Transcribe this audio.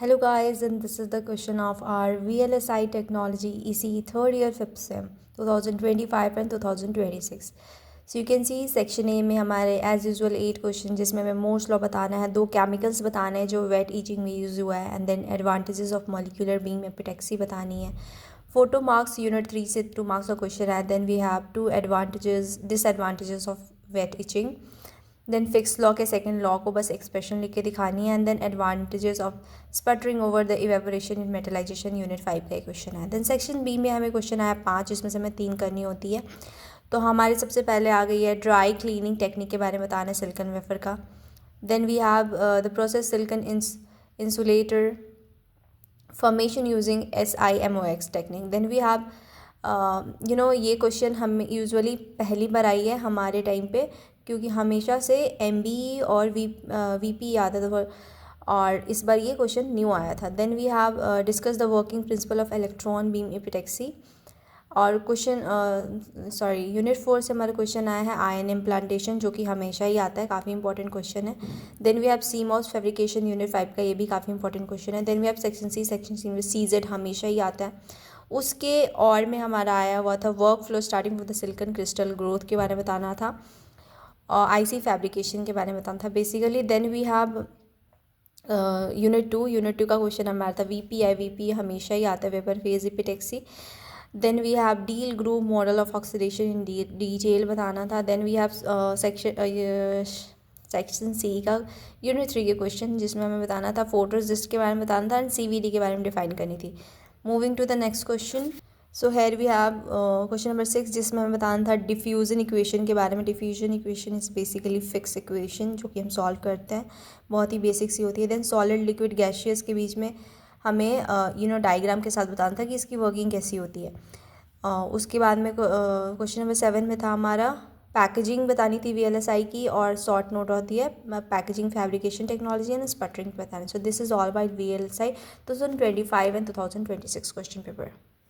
Hello guys, and this is the question of our VLSI Technology EC third year 5th sem 2025 and 2026. So you can see section A में हमारे as usual 8 question जिसमें हमें Morse law बताना है, 2 chemicals बताने हैं जो wait itching में यूज़ हुआ है, and then advantages of molecular beam epitaxy बतानी है. 4 to marks यूनिट 3 से 2 marks का क्वेश्चन है. Then we have 2 advantages disadvantages of wet etching. Then Fick's law के सेकंड लॉ को बस एक्सप्रेशन लिख के दिखानी है. And then advantages of sputtering over the evaporation in metallization unit 5 का क्वेश्चन है. देन सेक्शन बी में हमें क्वेश्चन आया 5 जिसमें से हमें 3 करनी होती है. तो हमारी सबसे पहले आ गई है ड्राई क्लीनिंग टेक्निक के बारे में बताना है सिलिकॉन वेफर का. Then we have the process silicon insulator formation using SIMOX technique. Then we have ये क्वेश्चन हम यूजुअली पहली बार आई है हमारे टाइम पे, क्योंकि हमेशा से MBE और VP आता था और इस बार ये क्वेश्चन न्यू आया था. Then we have discussed the working principle of electron beam epitaxy. और क्वेश्चन यूनिट 4 से हमारा क्वेश्चन आया है आयन इम्प्लांटेशन, जो कि हमेशा ही आता है, काफ़ी इंपॉर्टेंट क्वेश्चन है. Then we have CMOS fabrication unit 5 का, ये भी काफ़ी इंपॉर्टेंट क्वेश्चन है. Then we have section C में CZ हमेशा ही आता है. उसके और में हमारा आया हुआ था work flow starting with the silicon crystal growth के बारे में बताना था और IC फैब्रिकेशन के बारे में बताना था basically. Then we have unit 2 का क्वेश्चन हमारा था VP हमेशा ही आता है, vapour phase epitaxy. Then we have Deal Grove model of oxidation in detail बताना था. Then we have section C का यूनिट 3 के क्वेश्चन जिसमें हमें बताना था फोटोरेसिस्ट के बारे में बताना था एंड CVD के बारे में डिफाइन करनी थी. Moving to the next question. So here we have question number 6 जिसमें हमें बताना था डिफ्यूजन इक्वेशन के बारे में. Diffusion equation is basically fix equation जो कि हम सॉल्व करते हैं, बहुत ही बेसिक सी होती है. देन सॉलिड लिक्विड गैशियस के बीच में हमें डायग्राम के साथ बताना था कि इसकी वर्किंग कैसी होती है. उसके बाद में क्वेश्चन नंबर 7 में था हमारा पैकेजिंग बतानी थी VLSI की, और शॉर्ट नोट होती है packaging fabrication technology and sputtering बताना. So this is all about VLSI 2025 and 2026 question paper.